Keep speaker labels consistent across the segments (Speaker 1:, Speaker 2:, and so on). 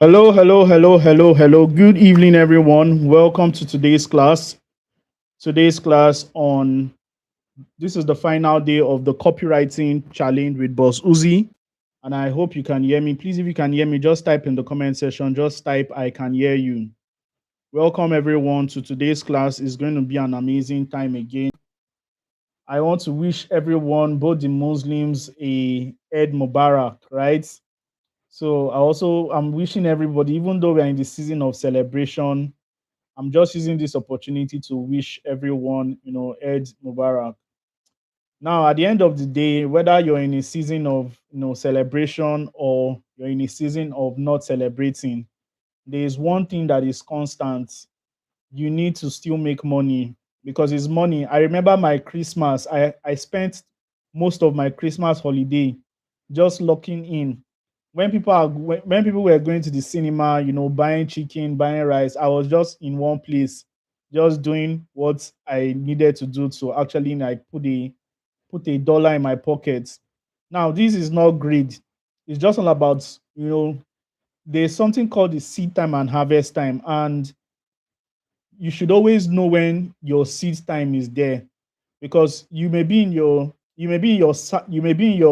Speaker 1: Hello, hello, hello, hello, hello. Good evening, everyone. Welcome to today's class. Today's class on this is the final day of the copywriting challenge with Boss Uzi. And I hope you can hear me. Please, if you can hear me, just type in the comment section. Just type I can hear you. Welcome, everyone, to today's class. It's going to be an amazing time again. I want to wish everyone, both the Muslims, a Eid Mubarak, right? So I'm wishing everybody, even though we're in the season of celebration, I'm just using this opportunity to wish everyone, Eid Mubarak. Now, at the end of the day, whether you're in a season of, celebration or you're in a season of not celebrating, there is one thing that is constant. You need to still make money because it's money. I remember my Christmas. I spent most of my Christmas holiday just locking in. When people were going to the cinema, buying chicken, buying rice, I was just in one place, just doing what I needed to do to actually like put a dollar in my pocket. Now, this is not greed. It's just all about, there's something called the seed time and harvest time. And you should always know when your seed time is there because you may be in your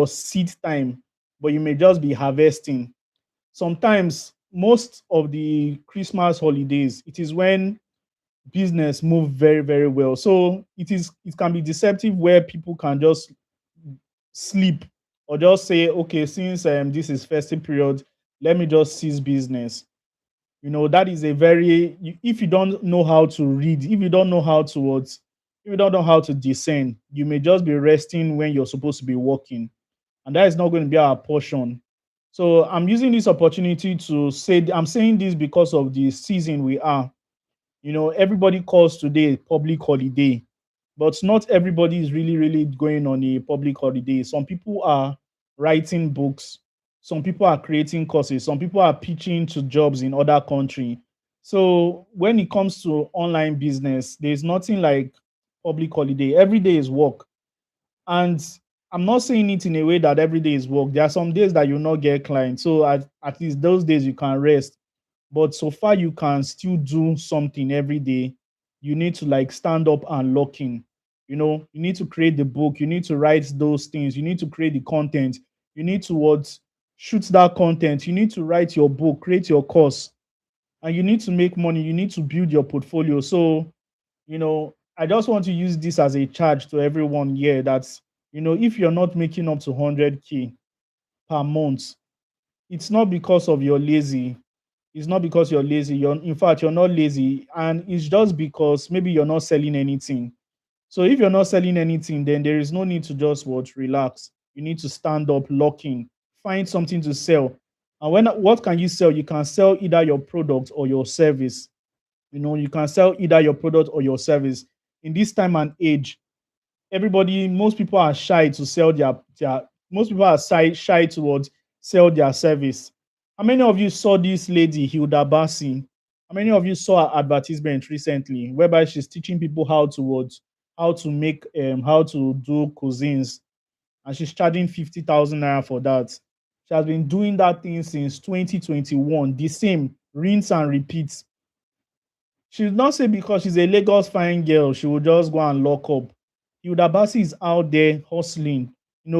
Speaker 1: seed time, but you may just be harvesting. Sometimes most of the Christmas holidays, it is when business move very, very well. So it can be deceptive where people can just sleep or just say, okay, since this is festive period, let me just cease business. That is a if you don't know how to read, if you don't know how to what, if you don't know how to discern, you may just be resting when you're supposed to be working, and that is not going to be our portion. So I'm using this opportunity to say, I'm saying this because of the season we are. Everybody calls today public holiday, but not everybody is really, really going on a public holiday. Some people are writing books, some people are creating courses, some people are pitching to jobs in other country. So when it comes to online business, there's nothing like public holiday. Every day is work. And I'm not saying it in a way that every day is work. There are some days that you'll not get clients. So at least those days you can rest. But so far you can still do something every day. You need to like stand up and lock in. You need to create the book, you need to write those things, you need to create the content, you need to what shoot that content, you need to write your book, create your course, and you need to make money, you need to build your portfolio. So I just want to use this as a charge to everyone here that, if you're not making up to 100K per month, it's not because of you're lazy. It's not because you're lazy. In fact, you're not lazy. And it's just because maybe you're not selling anything. So if you're not selling anything, then there is no need to just what relax. You need to stand up, lock in, find something to sell. And what can you sell? You can sell either your product or your service. You can sell either your product or your service. In this time and age, most people are shy to sell their most people are shy towards sell their service. How many of you saw this lady Hilda Bassi? How many of you saw her advertisement recently whereby she's teaching people how to make how to do cuisines, and she's charging 50,000 naira for that. She has been doing that thing since 2021, the same rinse and repeat. She would not say because she's a Lagos fine girl, she will just go and lock up. Hilda Basi is out there hustling,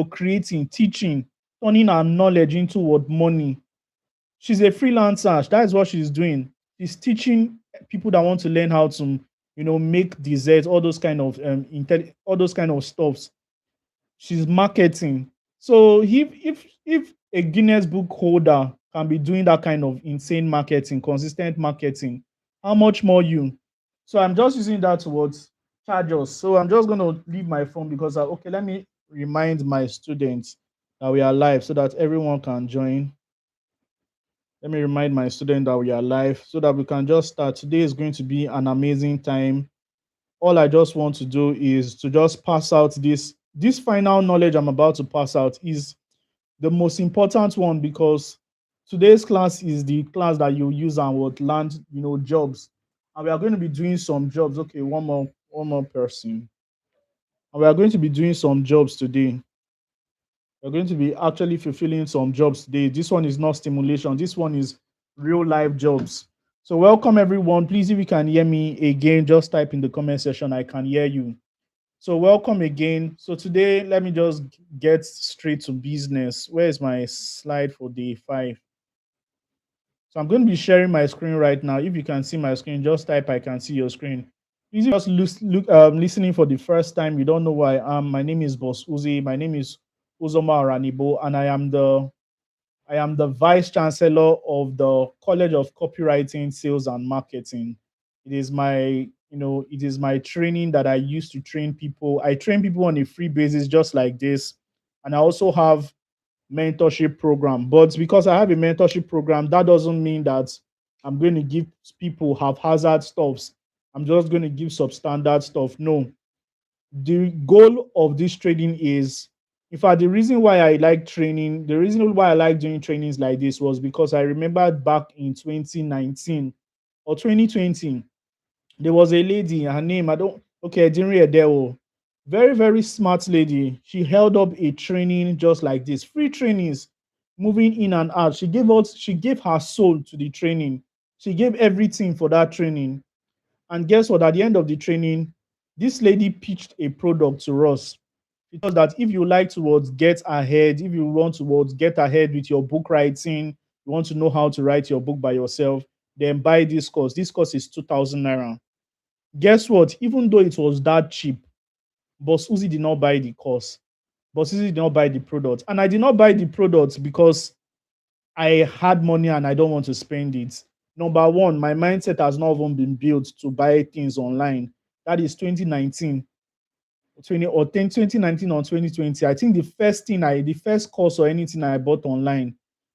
Speaker 1: creating, teaching, turning her knowledge into what money. She's a freelancer. That is what she's doing. She's teaching people that want to learn how to, make desserts, all those kind of all those kind of stuffs. She's marketing. So if a Guinness book holder can be doing that kind of insane marketing, consistent marketing, how much more you? So I'm just using that towards charge us. So I'm just going to leave my phone because okay, let me remind my students that we are live so that everyone can join. Let me remind my student that we are live so that we can just start. Today is going to be an amazing time. All I just want to do is to just pass out this final knowledge I'm about to pass out is the most important one because today's class is the class that you use and would land, jobs. And we are going to be doing some jobs. Okay, one more person. And we are going to be doing some jobs today. We're going to be actually fulfilling some jobs today. This one is not stimulation. This one is real life jobs. So, welcome everyone. Please, if you can hear me again, just type in the comment section. I can hear you. So, welcome again. So, today, let me just get straight to business. Where is my slide for day five? So, I'm going to be sharing my screen right now. If you can see my screen, just type I can see your screen. If you just listening for the first time, you don't know who I am. My name is Boss Uzi. My name is Uzoma Aranibo, and I am the vice chancellor of the College of Copywriting, Sales and Marketing. It is my training that I use to train people. I train people on a free basis, just like this, and I also have mentorship program. But because I have a mentorship program, that doesn't mean that I'm going to give people haphazard stuffs. I'm just going to give substandard stuff. No, the goal of this training is, in fact, the reason why I like doing trainings like this was because I remembered back in 2019 or 2020, there was a lady, her name, I don't, okay, I didn't read there. Very, very smart lady. She held up a training just like this, free trainings, moving in and out. She gave her soul to the training. She gave everything for that training. And guess what? At the end of the training, this lady pitched a product to us. She told us that if you like towards get ahead, if you want towards get ahead with your book writing, you want to know how to write your book by yourself, then buy this course. This course is 2,000 naira. Guess what? Even though it was that cheap, Boss Uzi did not buy the course. Boss Uzi did not buy the product. And I did not buy the product because I had money and I don't want to spend it. Number one, my mindset has not even been built to buy things online. That is 2019, 20 or 10, 2019 or 2020. I think the first course or anything I bought online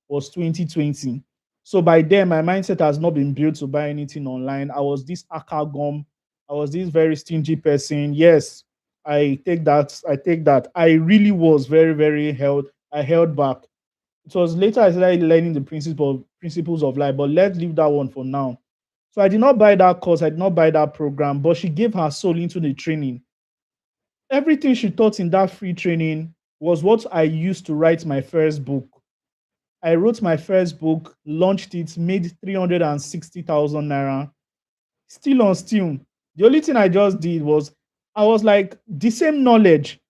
Speaker 1: was 2020. So by then, my mindset has not been built to buy anything online. I was this akagum. I was this very stingy person. Yes, I take that. I take that. I really was very, very held. I held back. It was later I started learning the principles of life, but let's leave that one for now. So I did not buy that course, I did not buy that program, but she gave her soul into the training. Everything she taught in that free training was what I used to write my first book. I wrote my first book, launched it, made 360,000 naira, still on Steam. The only thing I just did was I was like the same knowledge.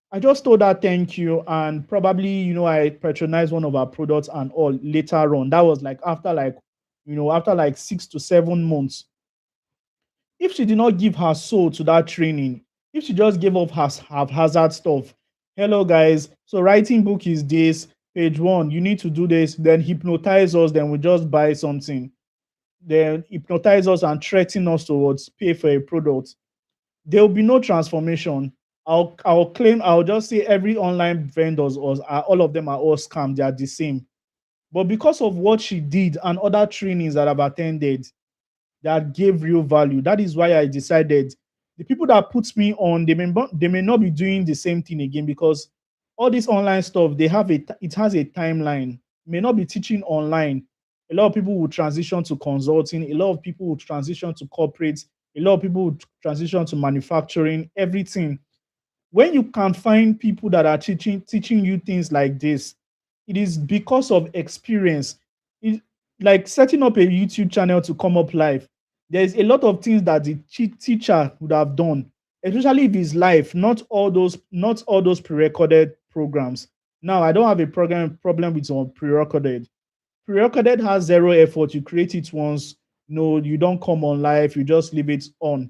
Speaker 1: I just told her thank you, and probably I patronized one of our products and all later on. That was like after like 6 to 7 months. If she did not give her soul to that training, if she just gave up her haphazard stuff, hello guys, so writing book is this, page one, you need to do this, then hypnotize us, then we just buy something, then hypnotize us and threaten us towards pay for a product, there will be no transformation. I'll just say every online vendors are all of them are all scam. They are the same. But because of what she did and other trainings that I've attended that gave real value, that is why I decided the people that puts me on, they may not be doing the same thing again, because all this online stuff, it has a timeline. May not be teaching online. A lot of people will transition to consulting. A lot of people will transition to corporates. A lot of people will transition to manufacturing. Everything, when you can find people that are teaching you things like this, it is because of experience. It, like setting up a YouTube channel to come up live, there's a lot of things that the teacher would have done, especially if it's live, not all those pre-recorded programs. Now I don't have a problem with some pre-recorded. Pre-recorded has zero effort. You create it once. No, you don't come on live, you just leave it on.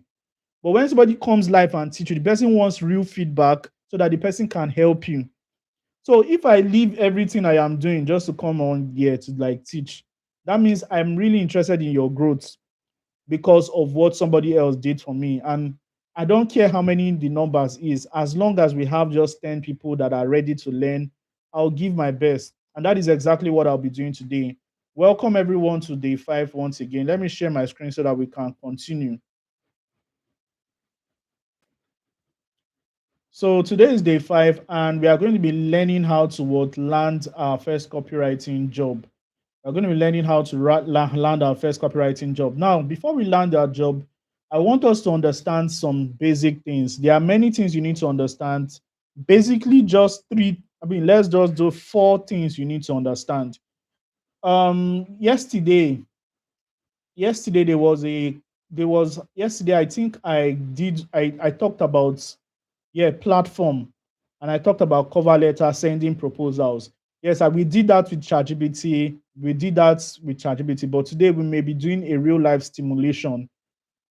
Speaker 1: But when somebody comes live and teach you, the person wants real feedback so that the person can help you. So if I leave everything I am doing just to come on here to like teach, that means I'm really interested in your growth because of what somebody else did for me. And I don't care how many the numbers is, as long as we have just 10 people that are ready to learn, I'll give my best. And that is exactly what I'll be doing today. Welcome everyone to day five once again. Let me share my screen so that we can continue. So today is day five, and we are going to be learning how to land our first copywriting job. We're going to be learning how to land our first copywriting job. Now, before we land our job, I want us to understand some basic things. There are many things you need to understand. Basically, just three. Let's just do four things you need to understand. Yesterday, there was yesterday. I think I talked about, yeah, platform, and I talked about cover letter, sending proposals. Yes, we did that with ChatGPT. We did that with ChatGPT, but today we may be doing a real life stimulation.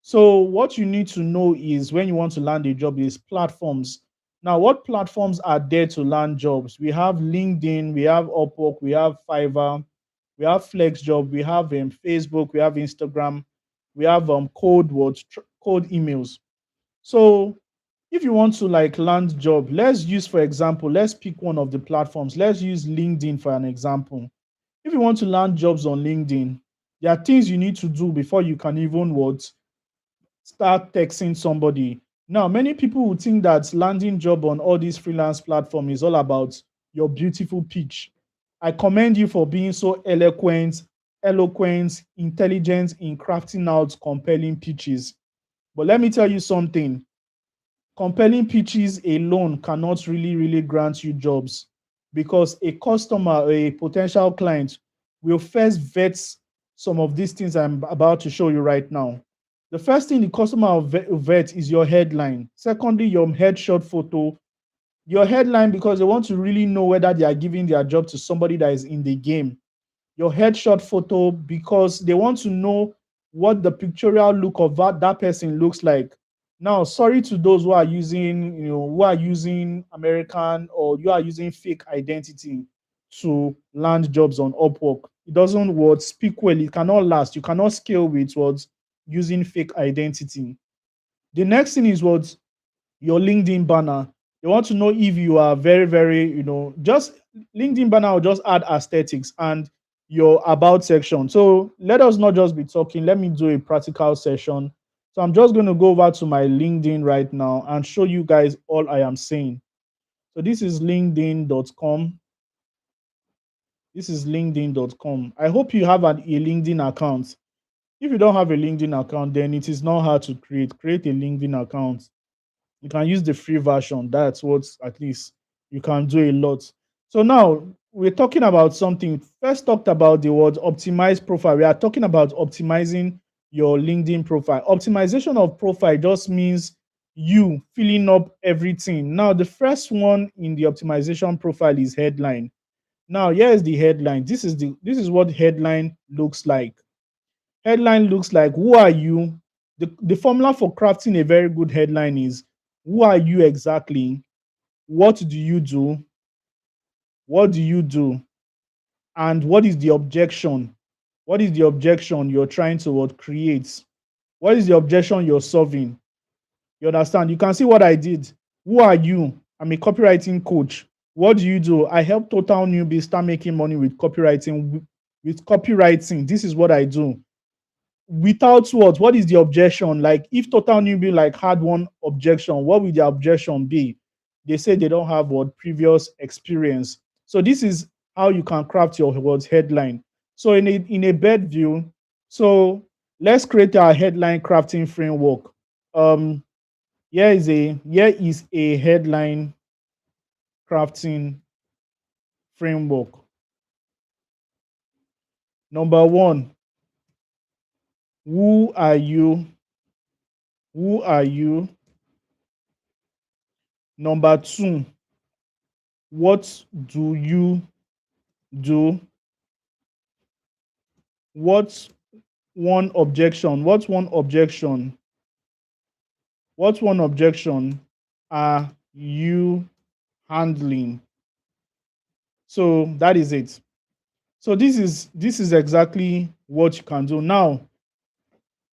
Speaker 1: So what you need to know is when you want to land a job is platforms. Now, what platforms are there to land jobs? We have LinkedIn, we have Upwork, we have Fiverr, we have FlexJob, we have Facebook, we have Instagram, we have code emails. So if you want to like land job, let's use, for example, let's pick one of the platforms. Let's use LinkedIn for an example. If you want to land jobs on LinkedIn, there are things you need to do before you can even start texting somebody. Now, many people would think that landing job on all these freelance platform is all about your beautiful pitch. I commend you for being so eloquent, intelligent in crafting out compelling pitches. But let me tell you something. Compelling pitches alone cannot really grant you jobs, because a customer or a potential client will first vet some of these things I'm about to show you right now. The first thing the customer will vet is your headline. Secondly, your headshot photo. Your headline, because they want to really know whether they are giving their job to somebody that is in the game. Your headshot photo, because they want to know what the pictorial look of that person looks like. Now, sorry to those who are using, who are using American, or you are using fake identity to land jobs on Upwork. It doesn't work. Speak well. It cannot last. You cannot scale with what's using fake identity. The next thing is what your LinkedIn banner. They want to know if you are very, just LinkedIn banner will just add aesthetics and your about section. So let us not just be talking. Let me do a practical session. So I'm just going to go over to my LinkedIn right now and show you guys all I am saying. So this is linkedin.com. This is linkedin.com. I hope you have a LinkedIn account. If you don't have a LinkedIn account, then it is not hard to create. Create a LinkedIn account. You can use the free version. That's what, at least you can do a lot. So now we're talking about something. First talked about the word optimize profile. We are talking about optimizing your LinkedIn profile. Optimization of profile just means you filling up everything. Now the first one in the optimization profile is headline. Now here is the headline. This is what headline looks like. Headline looks like, who are you? The formula for crafting a very good headline is, who are you exactly? What do you do? What do you do? And what is the objection? What is the objection you're trying to create? What is the objection you're solving? You understand? You can see what I did. Who are you? I'm a copywriting coach. What do you do? I help total newbies start making money with copywriting. With copywriting, this is what I do. Without what is the objection? Like, if total newbie like had one objection, what would the objection be? They say they don't have what previous experience. So this is how you can craft your words headline. So in a bed view, so let's create our headline crafting framework. um here is a headline crafting framework. Number one, who are you? Who are you? Number two, what do you do? What's one objection? What one objection are you handling? So that is it. So this is exactly what you can do. Now,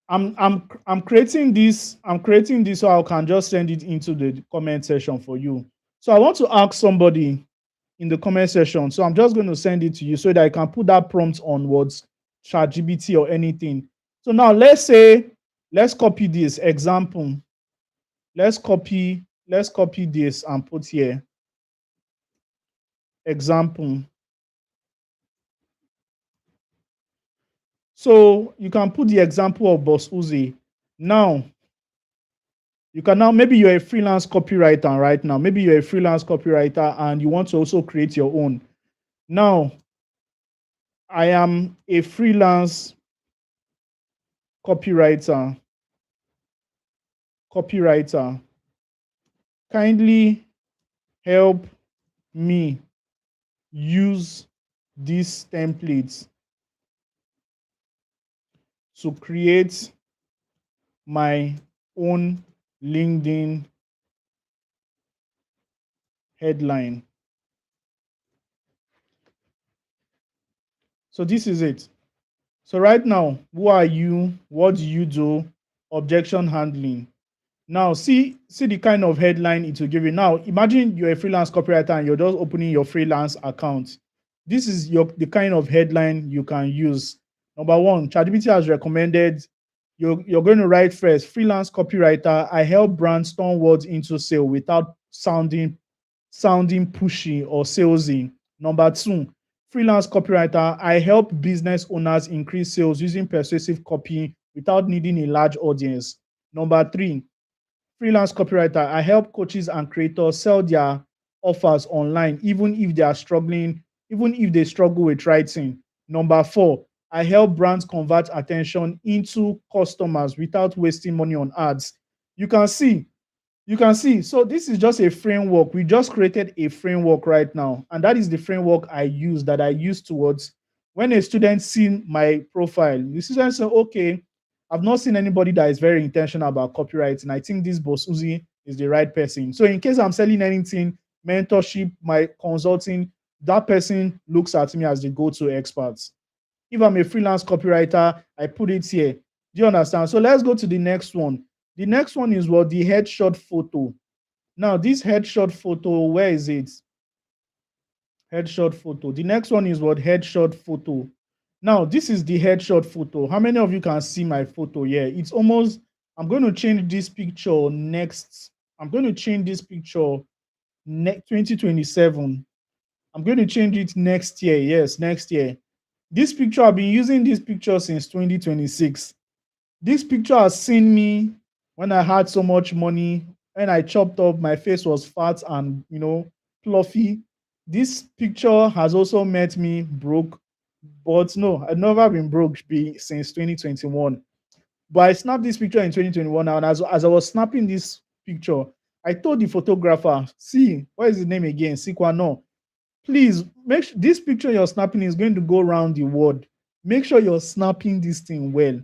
Speaker 1: I'm creating this. I'm creating this so I can just send it into the comment section for you. So I want to ask somebody in the comment section. So I'm just going to send it to you so that I can put that prompt on what's ChatGPT or anything. So now let's copy this example. Let's copy this and put here example. So you can put the example of Boss Uzi. Now you can now, maybe you're a freelance copywriter right now. Maybe you're a freelance copywriter and you want to also create your own. Now I am a freelance copywriter. Copywriter. Kindly help me use these templates to create my own LinkedIn headline. So this is it. So right now, who are you? What do you do? Objection handling. Now, see the kind of headline it will give you. Now, imagine you're a freelance copywriter and you're just opening your freelance account. This is the kind of headline you can use. Number one, ChatGPT has recommended you're going to write first freelance copywriter. I help brands turn words into sale without sounding pushy or salesy. Number two, freelance copywriter. I help business owners increase sales using persuasive copy without needing a large audience. Number three, freelance copywriter. I help coaches and creators sell their offers online, even if they are struggling, even if they struggle with writing. Number four, I help brands convert attention into customers without wasting money on ads. You can see so this is just a framework. We just created a framework right now, and that is the framework I use towards when a student seen my profile. The student say, okay, I've not seen anybody that is very intentional about copywriting. I think this boss Uzi is the right person. So in case I'm selling anything, mentorship, my consulting, that person looks at me as the go-to expert. If I'm a freelance copywriter, I put it here. Do you understand? So let's go to the next one. The next one is what the headshot photo. Now, this headshot photo, where is it? Headshot photo. The next one is what headshot photo. Now, this is the headshot photo. How many of you can see my photo here? It's almost, I'm going to change this picture next. I'm going to change this picture 2027. I'm going to change it next year. Yes, next year. This picture, I've been using this picture since 2026. This picture has seen me when I had so much money, when I chopped up, my face was fat and fluffy. This picture has also met me broke, but no, I've never been broke since 2021. But I snapped this picture in 2021, and as I was snapping this picture, I told the photographer, see, what is his name again? Sikwa, no. Please this picture you're snapping is going to go around the world. Make sure you're snapping this thing well.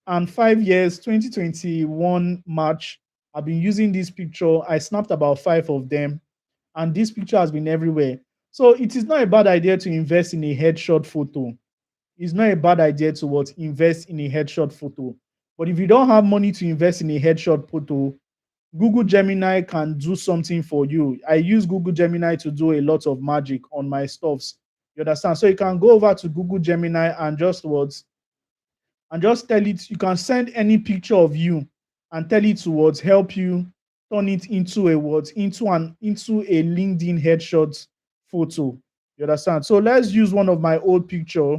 Speaker 1: And 5 years, 2021 March, I've been using this picture. I snapped about five of them, and this picture has been everywhere. So it is not a bad idea to invest in a headshot photo. It's not a bad idea to invest in a headshot photo. But if you don't have money to invest in a headshot photo, Google Gemini can do something for you. I use Google Gemini to do a lot of magic on my stuffs. You understand? So you can go over to Google Gemini and just tell it. You can send any picture of you and tell it to help you turn it into a LinkedIn headshot photo. You understand? So let's use one of my old picture.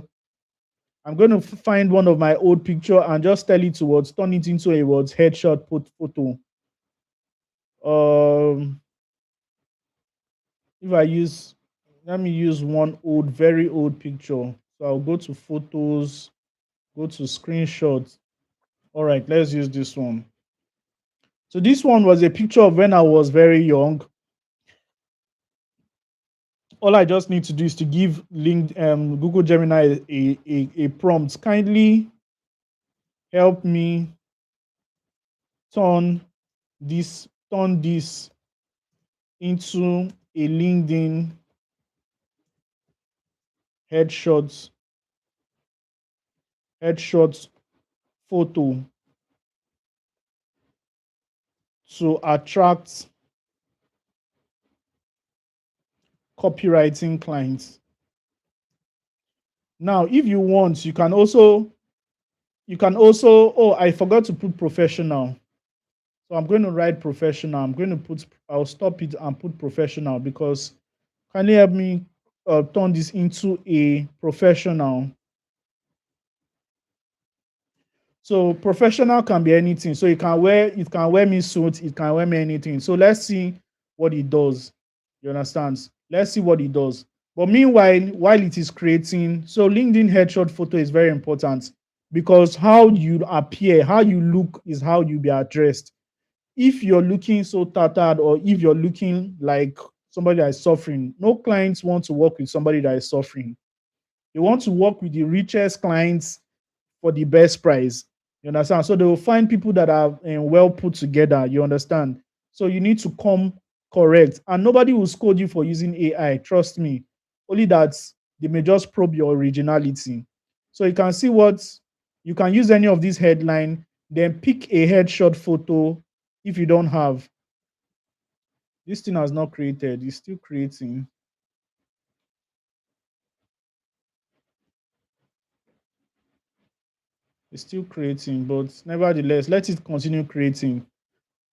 Speaker 1: I'm going to find one of my old picture and just tell it to turn it into a headshot photo. If I use, let me use one very old picture. So I'll go to photos, go to screenshots. All right, let's use this one. So this one was a picture of when I was very young. All I just need to do is to give Google Gemini a prompt. Kindly help me turn this into a LinkedIn headshots photo to attract copywriting clients. Now, if you want, you can also, oh, I forgot to put professional. So I'm going to write professional. I'll stop it and put professional because kindly help me turn this into a professional. So professional can be anything. So it can wear me suit, it can wear me anything. So let's see what it does. You understand? Let's see what it does. But meanwhile, while it is creating, so LinkedIn headshot photo is very important because how you appear, how you look is how you be addressed. If you're looking so tattered or if you're looking like somebody that is suffering, no clients want to work with somebody that is suffering. They want to work with the richest clients for the best price. You understand? So they will find people that are well put together. You understand? So you need to come correct, and nobody will scold you for using AI. Trust me. Only that they may just probe your originality. So you can see what you can use any of these headline, then pick a headshot photo. If you don't have, this thing has not created, it's still creating. It's still creating, but nevertheless, let it continue creating.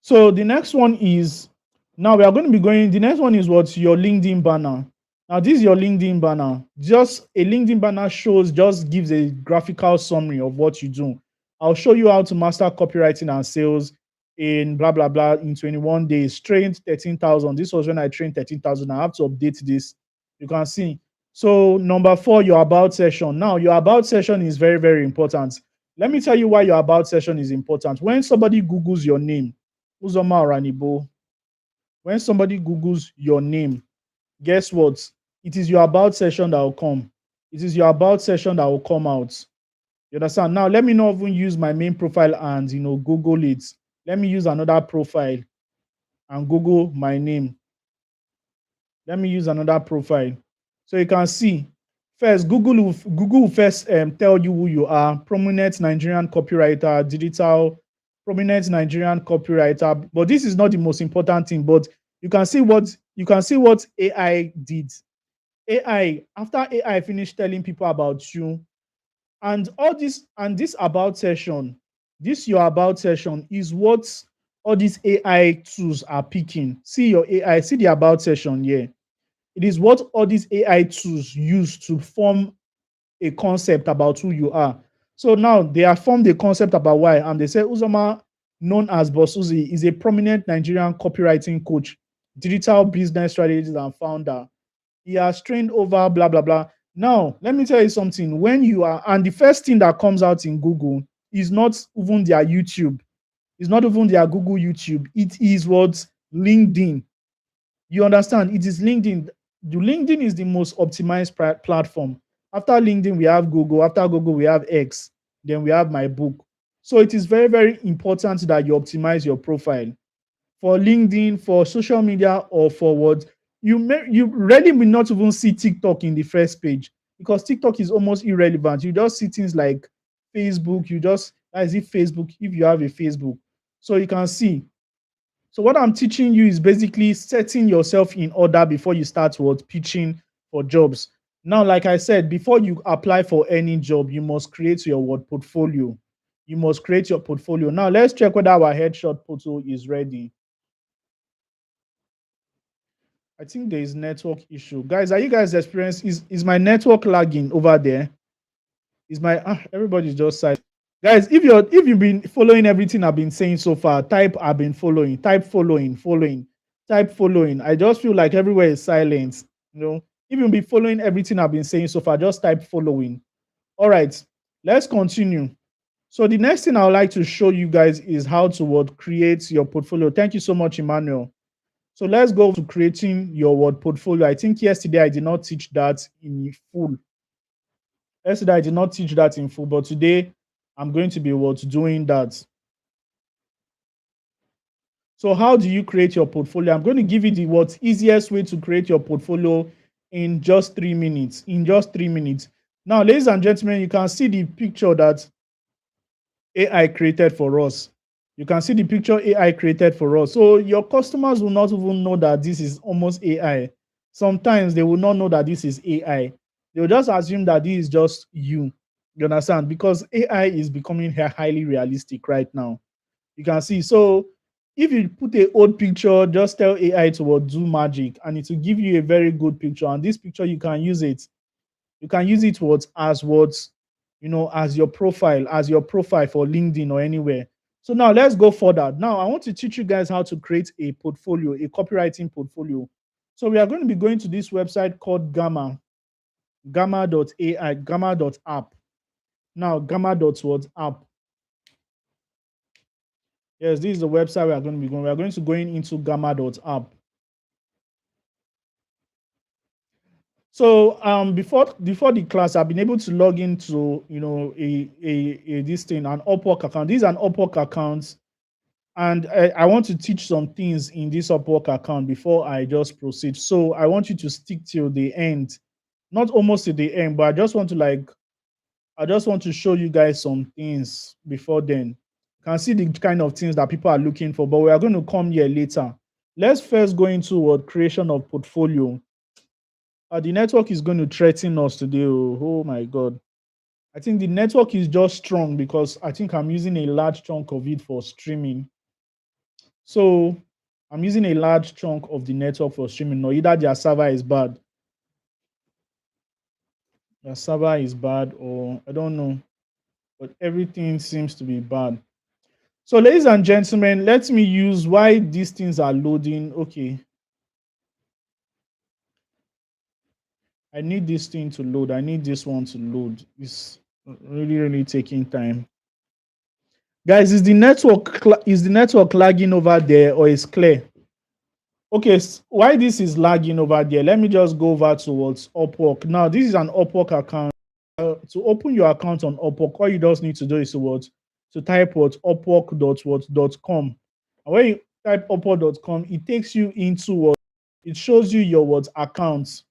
Speaker 1: So the next one is, now we are going to be going. The next one is what's your LinkedIn banner. Now this is your LinkedIn banner. Just a LinkedIn banner shows, just gives a graphical summary of what you do. I'll show you how to master copywriting and sales in blah blah blah in 21 days. Trained 13,000. This was when I trained 13,000. I have to update this. You can see. So number 4, your about session. Now your about session is very very important. Let me tell you why your about session is important. When somebody Googles your name, Uzoma Oranibo, when somebody Googles your name, guess what? It is your about session that will come. It is your about session that will come out. You understand? Now, let me not even use my main profile and Google it. Let me use another profile and Google my name. Let me use another profile. So you can see first, Google will first tell you who you are. Prominent Nigerian copywriter, digital, prominent Nigerian copywriter. But this is not the most important thing. But you can see what AI did. AI, after AI finished telling people about you, and all this and this about session, this your about session is what all these AI tools are picking. See your AI, see the about session here. It is what all these AI tools use to form a concept about who you are. So now they have formed a concept about why, and they say Uzoma, known as Boss Uzi, is a prominent Nigerian copywriting coach, digital business strategist, and founder. He has trained over blah blah blah. Now, let me tell you something. When you are, and the first thing that comes out in Google is not even their YouTube, it's not even their Google YouTube. It is what LinkedIn. You understand? It is LinkedIn. The LinkedIn is the most optimized platform. After LinkedIn, we have Google. After Google, we have X. Then we have my book. So it is very, very important that you optimize your profile for LinkedIn, for social media, or for what you really will not even see TikTok in the first page because TikTok is almost irrelevant. You just see things like Facebook. You just that is it Facebook if you have a Facebook. So you can see, so what I'm teaching you is basically setting yourself in order before you start what pitching for jobs. Now, like I said, before you apply for any job, you must create your what portfolio. You must create your portfolio. Now, let's check whether our headshot photo is ready. I think there is network issue. Guys, are you guys experiencing is my network lagging over there? Is my everybody's just silent. Guys, if you've been following everything I've been saying so far, type I've been following, type following, type following. I just feel like everywhere is silent. If you've been following everything I've been saying so far, just type following. All right, let's continue. So the next thing I would like to show you guys is how to create your portfolio. Thank you so much, Emmanuel. So let's go to creating your word portfolio. I think yesterday I did not teach that in full. Yesterday I did not teach that in full, but today I'm going to be doing that. So how do you create your portfolio? I'm going to give you the easiest way to create your portfolio in just 3 minutes. In just 3 minutes. Now, ladies and gentlemen, you can see the picture that AI created for us. You can see the picture AI created for us. So your customers will not even know that this is almost AI. Sometimes they will not know that this is AI. They'll just assume that this is just you. You understand? Because AI is becoming highly realistic right now. You can see. So if you put a old picture, just tell AI to do magic and it will give you a very good picture. And this picture, you can use it. You can use it as your profile for LinkedIn or anywhere. So now let's go further. Now I want to teach you guys how to create a portfolio, a copywriting portfolio. So we are going to be going to this website called gamma.ai, gamma.app. Now, gamma.what app. Yes, this is the website we are going to be going. We are going to going into gamma.app. So before the class, I've been able to log into a this thing, an Upwork account. This is an Upwork account, and I want to teach some things in this Upwork account before I just proceed. So I want you to stick till the end, not almost to the end, but I just want to show you guys some things before then. You can see the kind of things that people are looking for, but we are going to come here later. Let's first go into what creation of portfolio. The network is going to threaten us today. Oh my God. I think the network is just strong because I think I'm using a large chunk of it for streaming. So I'm using a large chunk of the network for streaming. No, either their server is bad, or I don't know, but everything seems to be bad. So, ladies and gentlemen, let me use why these things are loading. Okay, I need this thing to load. I need this one to load. It's really, really taking time. Guys, is the network lagging over there or is clear? Okay, why this is lagging over there? Let me just go over towards Upwork. Now, this is an Upwork account. To open your account on Upwork, all you just need to do is to type upwork.com. And when you type upwork.com, it takes you into it shows you your accounts.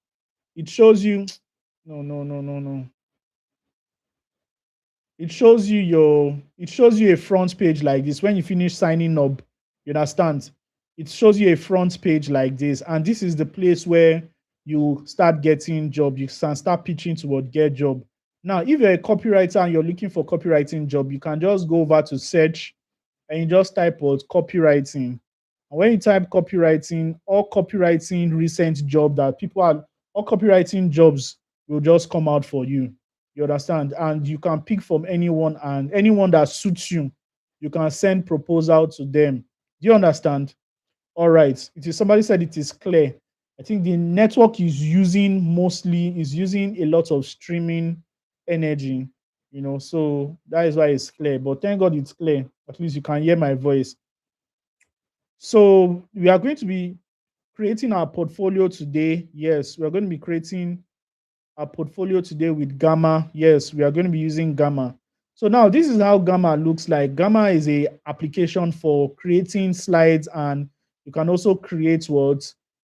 Speaker 1: It shows you no. It shows you a front page like this. When you finish signing up, you understand? It shows you a front page like this, and this is the place where you start getting job. You can start pitching toward get job. Now, if you're a copywriter and you're looking for copywriting job, you can just go over to search and you just type out copywriting. And when you type copywriting, all copywriting recent job that people are, all copywriting jobs will just come out for you. You understand? And you can pick from anyone, and anyone that suits you, you can send proposal to them. Do you understand? All right. It is somebody said it is clear. I think the network is using a lot of streaming energy, so that is why it's clear. But thank God it's clear. At least you can hear my voice. So we are going to be creating our portfolio today. Yes, we are going to be creating our portfolio today with Gamma. Yes, we are going to be using Gamma. So now this is how Gamma looks like. Gamma is a application for creating slides, and you can also create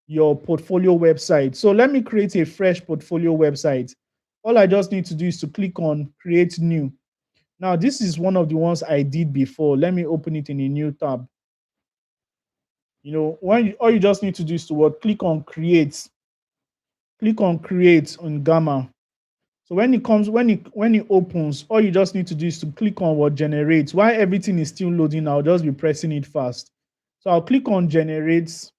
Speaker 1: your portfolio website. So let me create a fresh portfolio website. All I just need to do is to click on create new. Now this is one of the ones I did before. Let me open it in a new tab. All you just need to do is to click on create. Click on create on Gamma. So when it opens, all you just need to do is to click on what generates. While everything is still loading, I'll just be pressing it fast. So I'll click on generates.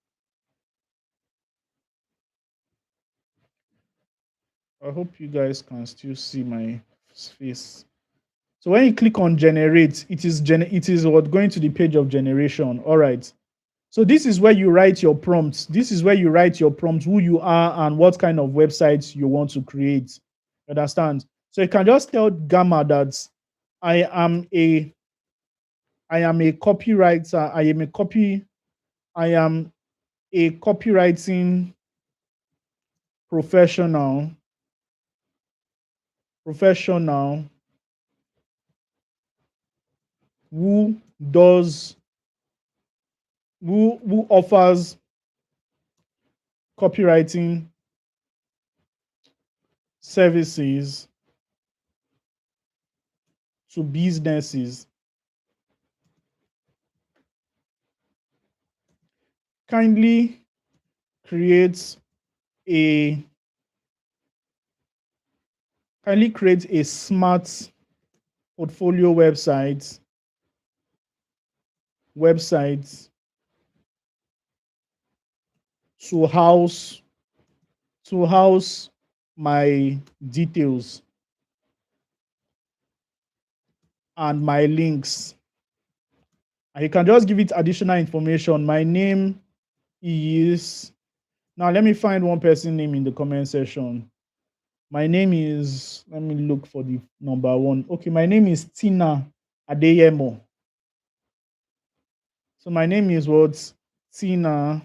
Speaker 1: I hope you guys can still see my face. So when you click on generate, it is what going to the page of generation. All right. So this is where you write your prompts. This is where you write your prompts, who you are and what kind of websites you want to create. Understand? So you can just tell Gamma that I am a copywriter. I am a copywriting professional who does who offers copywriting services to businesses. Kindly create a smart portfolio website to house my details and my links. And you can just give it additional information. My name is Now let me find one person name in the comment section. My name is, let me look for the number one. Okay, my name is Tina Adeyemo. So my name is what? Tina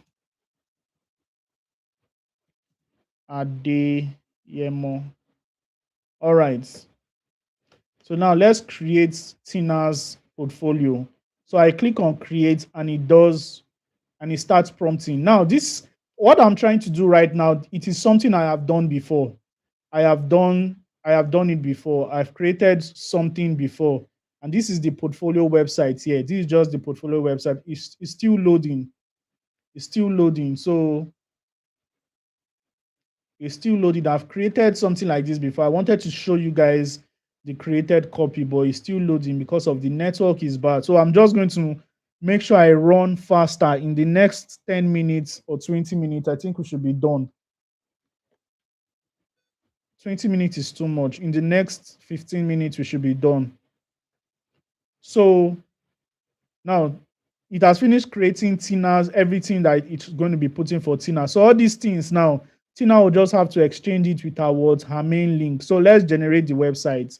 Speaker 1: Adeyemo. All right. So now let's create Tina's portfolio. So I click on create and it does, and it starts prompting. Now this, what I'm trying to do right now, it is something I have done before. I have done I have done it before. I've created something before. And this is the portfolio website here. This is just the portfolio website. It's still loading. It's still loading. So it's still loaded. I've created something like this before. I wanted to show you guys the created copy, but it's still loading because of the network is bad. So I'm just going to make sure I run faster in the next 10 minutes or 20 minutes. I think we should be done. 20 minutes is too much. In the next 15 minutes, we should be done. So now it has finished creating Tina's everything that it's going to be putting for Tina. So all these things now, Tina will just have to exchange it with her main link. So let's generate the website.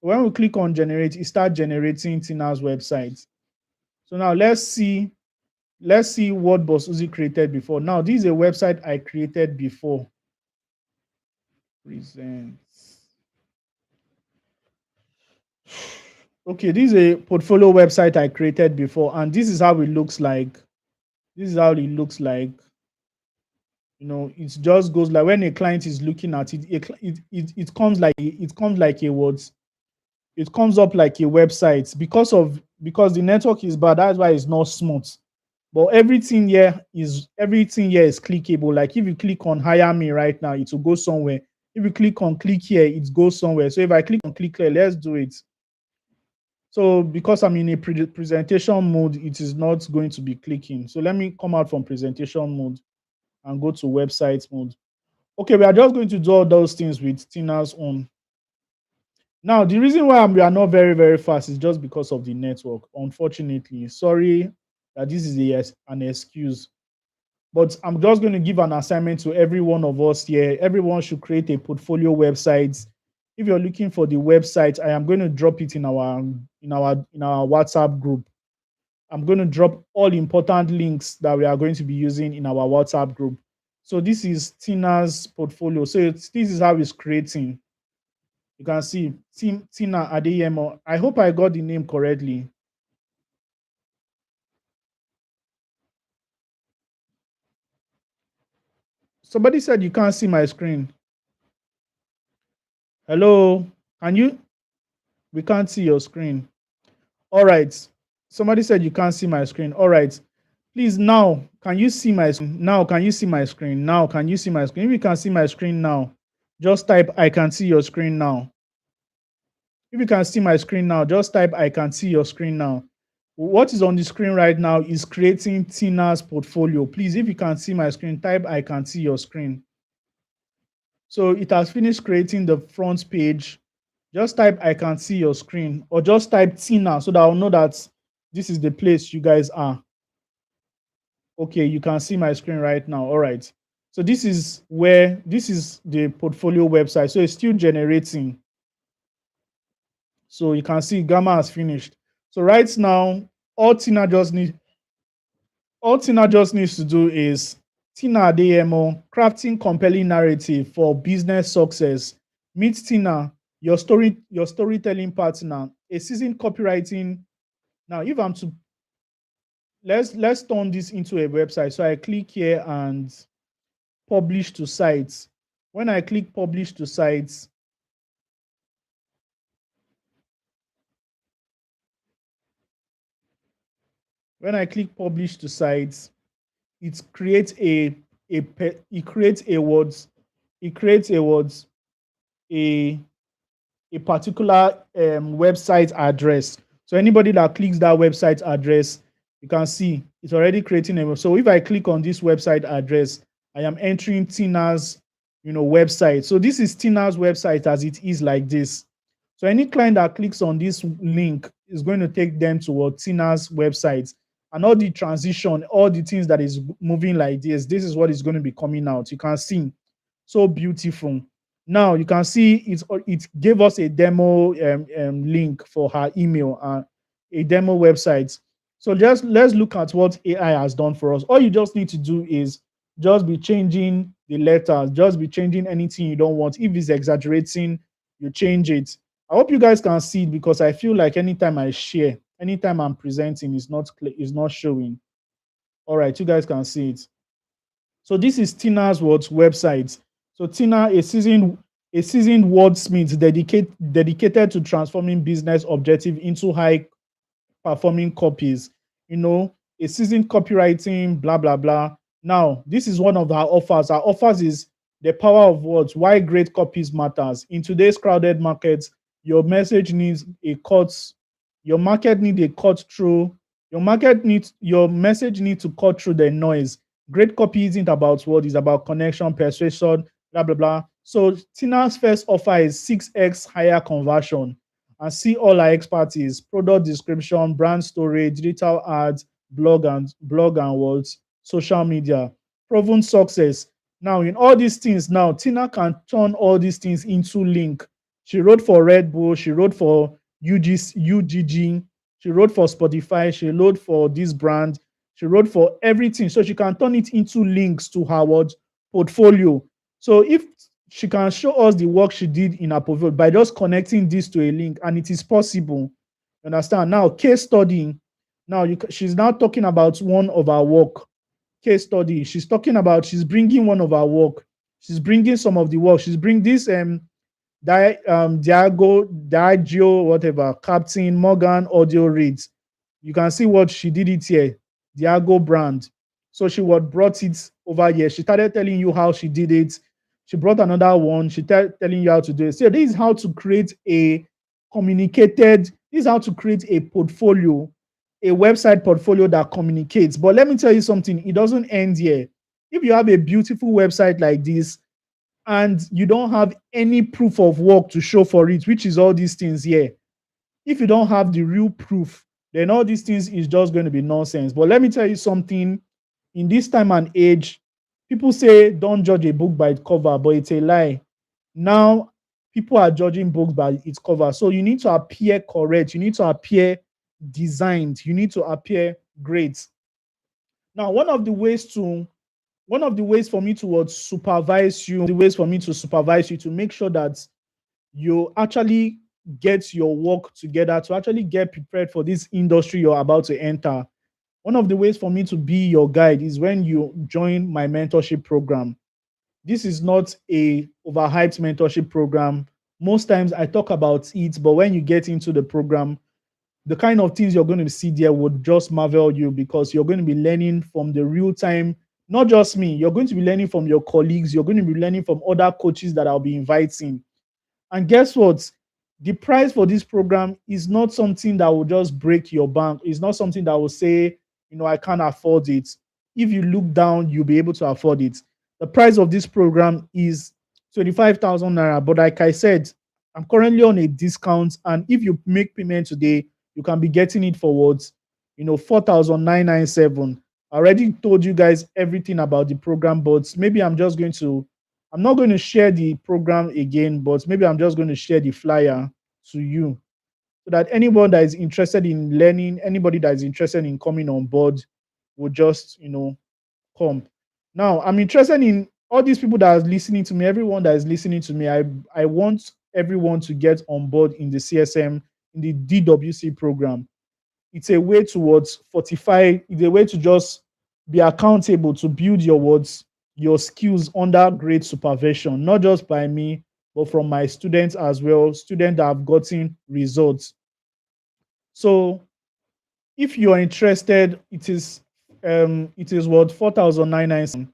Speaker 1: When we click on generate, it starts generating Tina's website. So now let's see what Boss Uzi created before. Now this is a website I created before. Presents. Okay, this is a portfolio website I created before, and this is how it looks like. This is how it looks like. You know, it just goes like when a client is looking at it, it comes like a what? It comes up like a website because the network is bad. That's why it's not smooth. But everything here is clickable. Like if you click on hire me right now, it will go somewhere. If you click on click here, it goes somewhere. So if I click on click here, let's do it. So because I'm in a presentation mode, it is not going to be clicking. So let me come out from presentation mode and go to website mode. Okay, we are just going to do all those things with Tina's own. Now, the reason why we are not very, very fast is just because of the network. Unfortunately, sorry that this is an excuse. But I'm just going to give an assignment to every one of us here. Everyone should create a portfolio website. If you're looking for the website, I am going to drop it in our WhatsApp group. I'm going to drop all important links that we are going to be using in our WhatsApp group. So this is Tina's portfolio. So this is how it's creating. You can see Tina Adeyemo. I hope I got the name correctly. Somebody said you can't see my screen. Hello, can you? We can't see your screen. All right. Somebody said you can't see my screen. All right. Please now, can you see my screen? Now, can you see my screen? Now, can you see my screen? If you can see my screen now, just type I can see your screen now. If you can see my screen now, just type I can see your screen now. What is on the screen right now is creating Tina's portfolio. Please, if you can see my screen, type I can see your screen. So it has finished creating the front page. Just type I can see your screen, or just type Tina so that I'll know that this is the place you guys are. Okay, you can see my screen right now. All right. So this is the portfolio website. So it's still generating. So you can see Gamma has finished. So right now, all Tina just needs to do is Tina Adeyemo, crafting compelling narrative for business success. Meet Tina, your storytelling partner, a seasoned copywriting. Now, if I'm to let's turn this into a website. So I click here and publish to sites. When I click publish to sites, when I click publish to sites, it creates a particular website address. So anybody that clicks that website address, you can see it's already creating a. So if I click on this website address, I am entering Tina's website. So this is Tina's website as it is like this. So any client that clicks on this link is going to take them to Tina's website. and all the transition, all the things that is moving like this is what is going to be coming out. You can see, so beautiful. Now you can see it gave us a demo link for her email, a demo website. So just let's look at what AI has done for us. All you just need to do is just be changing the letters, just be changing anything you don't want. If it's exaggerating, you change it. I hope you guys can see it, because I feel like anytime I share, anytime I'm presenting, it's not showing. All right, you guys can see it. So this is Tina's website. So Tina, a seasoned wordsmith dedicated to transforming business objective into high performing copies, a seasoned copywriting, blah, blah, blah. Now, this is one of our offers. Our offers is the power of words, why great copies matters. In today's crowded markets, your message needs a cut, your market needs a cut through, your message needs to cut through the noise. Great copy isn't about what, it's about connection, persuasion, blah, blah, blah. So Tina's first offer is 6x higher conversion, and see all our expertise: product description, brand story, digital ads, blog and words, social media, proven success. Now, in all these things, now Tina can turn all these things into link. She wrote for Red Bull, she wrote for UGG, she wrote for Spotify, she wrote for this brand, she wrote for everything. So she can turn it into links to her portfolio. So if she can show us the work she did in her portfolio by just connecting this to a link, and it is possible. You understand? Now, case study. Now, she's now talking about one of our work. Case study. She's bringing one of our work. She's bringing some of the work. She's bringing this Diageo, whatever, Captain Morgan audio reads. You can see what she did it here. Diageo brand. So she brought it over here. She started telling you how she did it. She brought another one. She telling you how to do it. So this is how to create this is how to create a portfolio, a website portfolio that communicates. But let me tell you something, it doesn't end here. If you have a beautiful website like this and you don't have any proof of work to show for it, which is all these things here, if you don't have the real proof, then all these things is just going to be nonsense. But let me tell you something, in this time and age, people say don't judge a book by its cover, but it's a lie. Now, people are judging books by its cover. So you need to appear correct. You need to appear designed. You need to appear great. Now, one of the ways for me to supervise you, the ways for me to supervise you to make sure that you actually get your work together, to actually get prepared for this industry you're about to enter. One of the ways for me to be your guide is when you join my mentorship program. This is not a overhyped mentorship program. Most times I talk about it, but when you get into the program, the kind of things you're going to see there would just marvel you, because you're going to be learning from the real time, not just me. You're going to be learning from your colleagues. You're going to be learning from other coaches that I'll be inviting. And guess what? The price for this program is not something that will just break your bank. It's not something that will say, I can't afford it. If you look down, you'll be able to afford it. The price of this program is 25,000 naira. But like I said, I'm currently on a discount. And if you make payment today, you can be getting it for what? 4,997. I already told you guys everything about the program, but maybe I'm not going to share the program again, but maybe I'm just going to share the flyer to you, so that anyone that is interested in learning, anybody that is interested in coming on board will just, come. Now, I'm interested in all these people that are listening to me, everyone that is listening to me. I want everyone to get on board in the CSM, in the DWC program. It's a way towards fortify, it's a way to just be accountable, to build your skills under great supervision, not just by me, but from my students as well, students that have gotten results. So if you are interested, it is what, 4,997.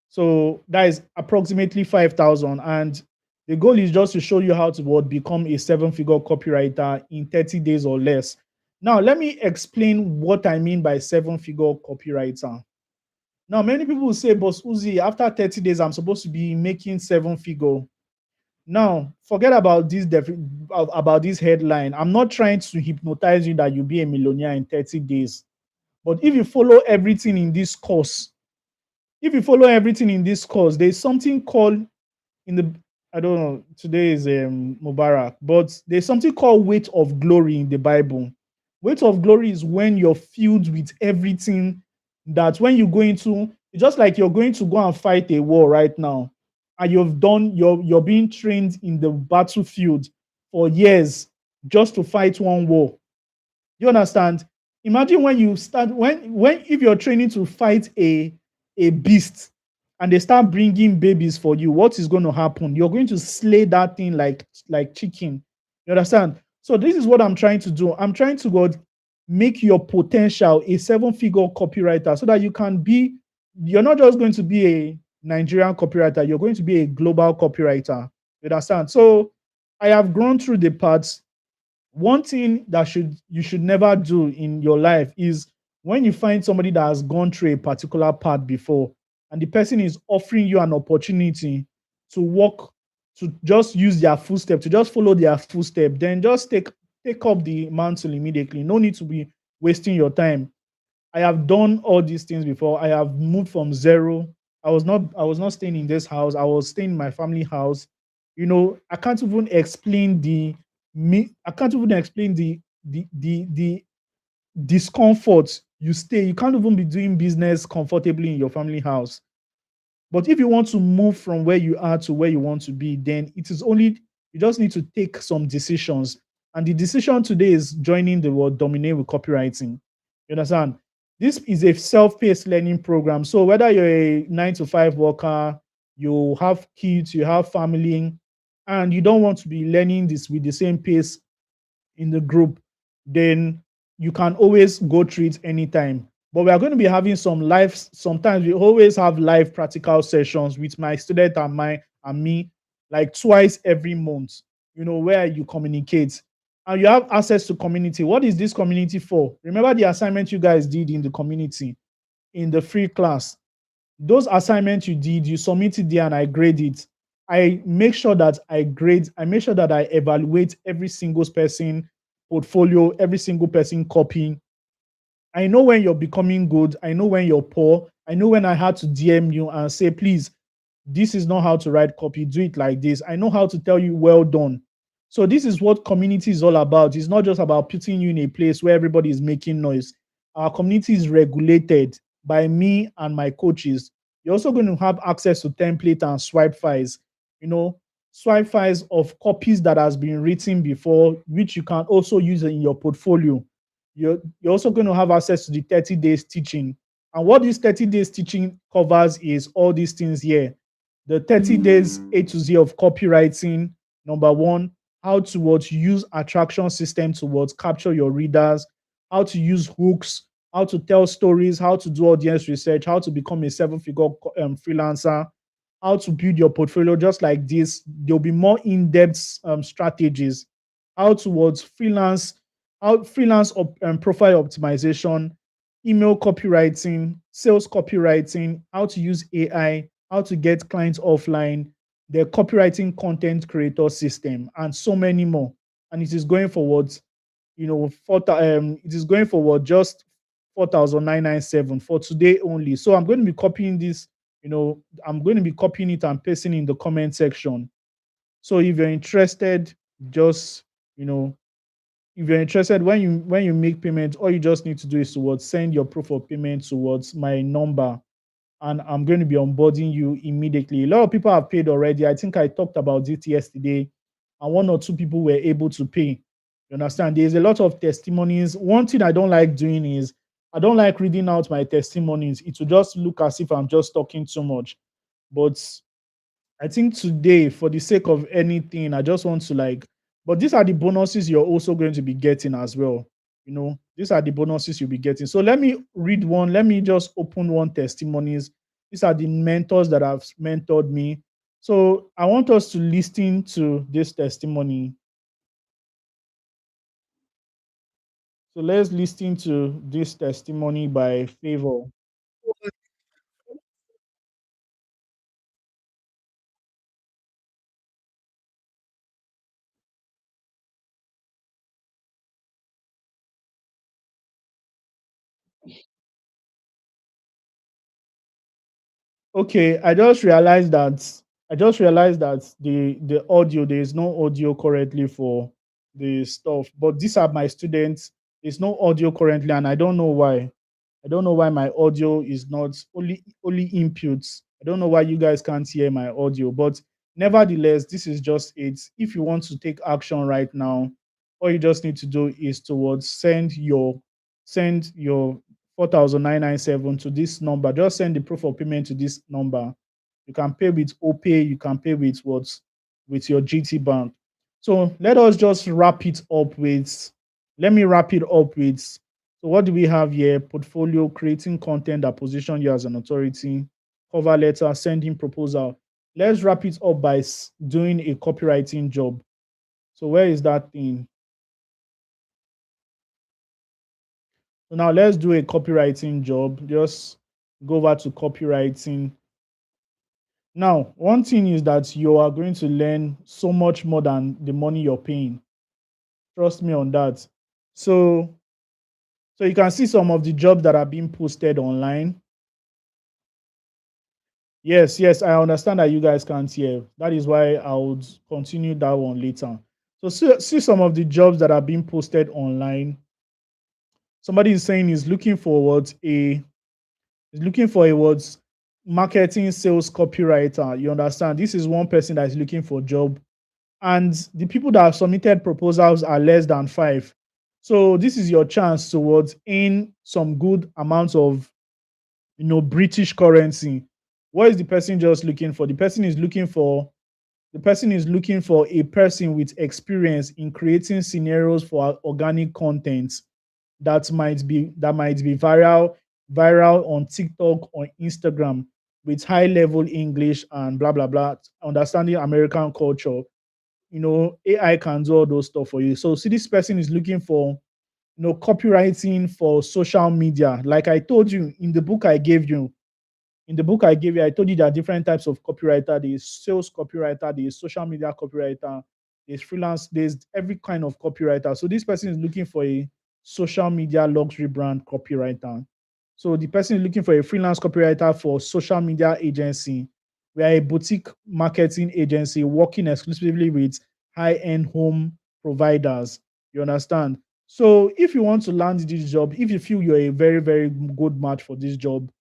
Speaker 1: So that is approximately 5,000. And the goal is just to show you how to become a 7-figure copywriter in 30 days or less. Now, let me explain what I mean by 7-figure copywriter. Now, many people will say, Boss Uzi, after 30 days, I'm supposed to be making 7-figure. Now, forget about this headline. I'm not trying to hypnotize you that you'll be a millionaire in 30 days. But if you follow everything in this course, if you follow everything in this course, there's something called in the I don't know, today is Mubarak, but there's something called weight of glory in the Bible. Weight of glory is when you're filled with everything that when you go into, it's just like you're going to go and fight a war right now, and you're being trained in the battlefield for years just to fight one war. You understand? Imagine when you start when if you're training to fight a beast and they start bringing babies for you, what is going to happen? You're going to slay that thing like chicken. You understand? So this is what I'm trying to do. I'm trying to God make your potential a seven-figure copywriter so that you can be. You're not just going to be a Nigerian copywriter. You're going to be a global copywriter. You understand? So I have gone through the parts. One thing that you should never do in your life is when you find somebody that has gone through a particular path before and the person is offering you an opportunity to walk, to just use their footstep, to just follow their footstep, then just take up the mantle immediately. No need to be wasting your time. I have done all these things before. I have moved from zero. I was not staying in this house. I was staying in my family house. I can't even explain I can't even explain the discomfort you stay. You can't even be doing business comfortably in your family house. But if you want to move from where you are to where you want to be, then it is only you just need to take some decisions. And the decision today is joining the world dominate with copywriting. You understand? This is a self-paced learning program. So whether you're a 9 to 5 worker, you have kids, you have family, and you don't want to be learning this with the same pace in the group, then you can always go through it anytime. But we are going to be having some live, sometimes we always have live practical sessions with my student and me, like twice every month, where you communicate and you have access to community. What is this community for? Remember the assignment you guys did in the community in the free class? Those assignments you did, you submit it there and I grade it. I make sure that I evaluate every single person portfolio, every single person copy. I know when you're becoming good. I know when you're poor. I know when I had to DM you and say, please, this is not how to write copy. Do it like this. I know how to tell you, well done. So this is what community is all about. It's not just about putting you in a place where everybody is making noise. Our community is regulated by me and my coaches. You're also going to have access to template and swipe files. You know, swipe files of copies that has been written before, which you can also use in your portfolio. You're also going to have access to the 30 days teaching. And what this 30 days teaching covers is all these things here. The 30 days A to Z of copywriting. Number one, how to use attraction system to capture your readers, how to use hooks, how to tell stories, how to do audience research, how to become a seven-figure freelancer, how to build your portfolio just like this. There'll be more in-depth strategies, how towards freelance, profile optimization, email copywriting, sales copywriting, how to use AI, how to get clients offline, the copywriting content creator system, and so many more. And it is going forward, it is going forward just 4,997 for today only. So I'm going to be copying this, I'm going to be copying it and pasting in the comment section. So if you're interested, just you know, if you're interested, when you make payment, all you just need to do is towards send your proof of payment towards my number, and I'm going to be onboarding you immediately. A lot of people have paid already. I think I talked about it yesterday, and one or two people were able to pay. You understand? There's a lot of testimonies. One thing I don't like doing is I don't like reading out my testimonies. It will just look as if I'm just talking too much. But I think today, for the sake of anything, I just want to but these are the bonuses you're also going to be getting as well. These are the bonuses you'll be getting. So let me read one. Let me just open one testimonies. These are the mentors that have mentored me. So I want us to listen to this testimony. So let's listen to this testimony by Favor. Okay, I just realized that the audio, there is no audio currently for the stuff, but these are my students. There's no audio currently, and I don't know why. I don't know why my audio is not only inputs. I don't know why you guys can't hear my audio, but nevertheless, this is just it. If you want to take action right now, all you just need to do is towards send your 4,997 to this number. Just send the proof of payment to this number. You can pay with OPay, you can pay with what, with your GT Bank. So let me wrap it up with, so what do we have here? Portfolio, creating content that position you as an authority, cover letter, sending proposal. Let's wrap it up by doing a copywriting job. So where is that thing? So now let's do a copywriting job. Just go over to copywriting. Now, one thing is that you are going to learn so much more than the money you're paying. Trust me on that. So, so you can see some of the jobs that are being posted online. Yes, yes, I understand that you guys can't hear. That is why I would continue that one later. So see some of the jobs that are being posted online. Somebody is saying is looking for a words marketing sales copywriter. You understand? This is one person that is looking for a job, and the people that have submitted proposals are less than five. So this is your chance towards in some good amounts of British currency. What is the person just looking for? The person is looking for a person with experience in creating scenarios for organic content that might be viral on TikTok or Instagram with high level English and blah blah blah, understanding American culture. AI can do all those stuff for you. So see, this person is looking for copywriting for social media. Like I told you in the book I gave you, I told you there are different types of copywriter. There's sales copywriter, there's social media copywriter, there's freelance, there's every kind of copywriter. So this person is looking for a social media luxury brand copywriter. So the person is looking for a freelance copywriter for social media agency. We are a boutique marketing agency working exclusively with high-end home providers. You understand? So if you want to land this job, if you feel you're a very, very good match for this job,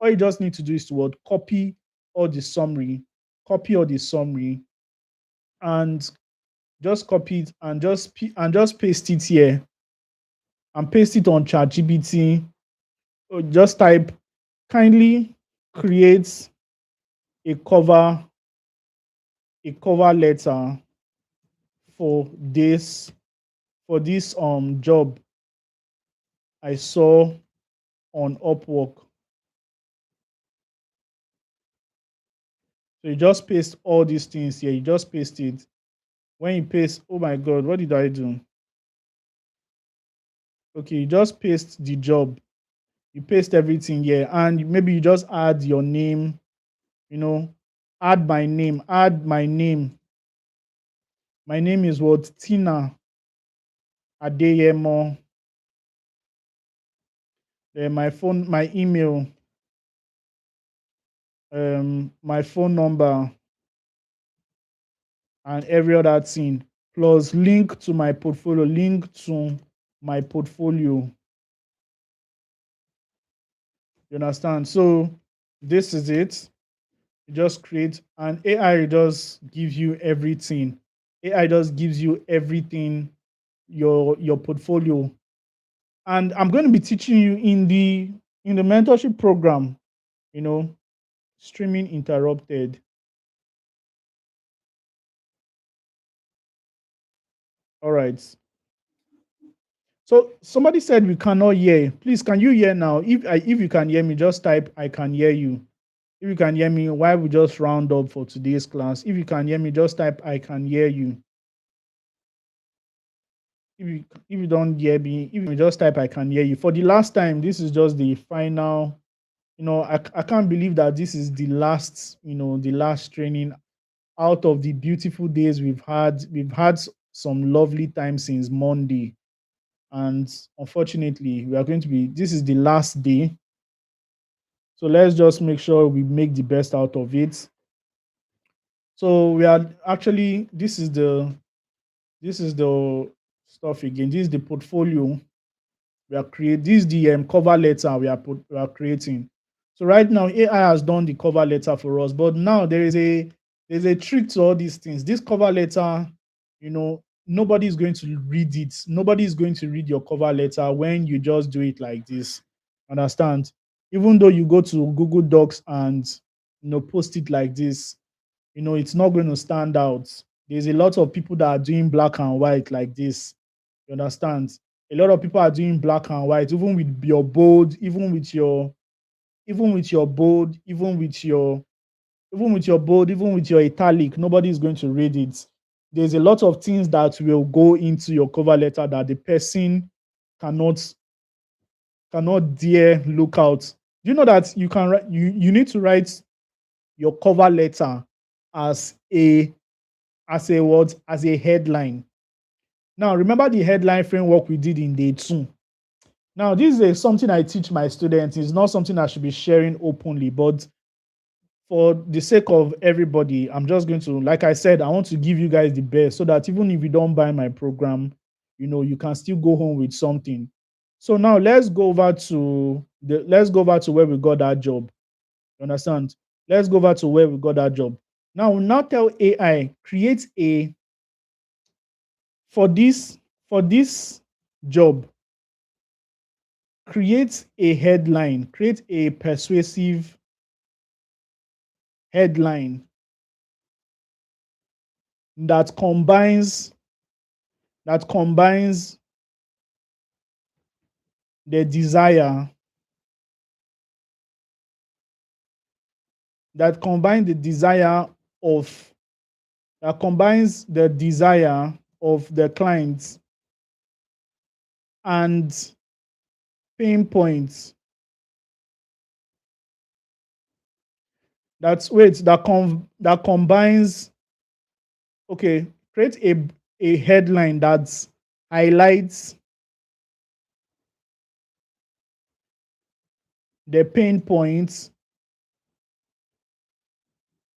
Speaker 1: all you just need to do is to what, copy all the summary, and just copy it and just paste it here and paste it on ChatGPT. Or just type, kindly create a cover letter for this job I saw on Upwork. So you just paste all these things here. You just paste it. When you paste, oh my god, what did I do? Okay, you just paste the job. You paste everything here, and maybe you just add your name, you know, add my name. My name is what? Tina Adeyemo. Then my email, my phone number, and every other thing. Plus link to my portfolio. You understand? So this is it. You just create, and AI just gives you everything. AI just gives you everything, your portfolio. And I'm going to be teaching you in the mentorship program, you know, streaming interrupted. All right. So somebody said we cannot hear. Please, can you hear now? If you can hear me, just type I can hear you. If you can hear me, why we just round up for today's class? If you can hear me, just type I can hear you. If you don't hear me, if you just type I can hear you. For the last time, this is just the final. I can't believe that this is the last training out of the beautiful days we've had. We've had some lovely time since Monday, and unfortunately, this is the last day. So let's just make sure we make the best out of it. So we are actually, this is the stuff again. This is the portfolio we are creating. This is the cover letter we are creating. So right now AI has done the cover letter for us, but now there's a trick to all these things. This cover letter, nobody is going to read it. Nobody is going to read your cover letter when you just do it like this. Understand? Even though you go to Google Docs and post it like this, it's not going to stand out. There's a lot of people that are doing black and white like this. You understand? A lot of people are doing black and white, even with your bold, even with your bold, even with your italic. Nobody is going to read it. There's a lot of things that will go into your cover letter that the person cannot cannot dare look out. Do you know that you can write you need to write your cover letter as a what? As a headline. Now, remember the headline framework we did in day 2. Now, this is something I teach my students. It's not something I should be sharing openly, but for the sake of everybody, I'm just going to, like I said, I want to give you guys the best so that even if you don't buy my program, you can still go home with something. So now let's go over to where we got that job. You understand? Let's go over to where we got that job. Now, we'll now tell AI, create a for this job, create a headline, create a persuasive headline that combines the desire that combines the desire of that combines the desire of the clients and pain points. That combines. Okay, create a headline that highlights the pain points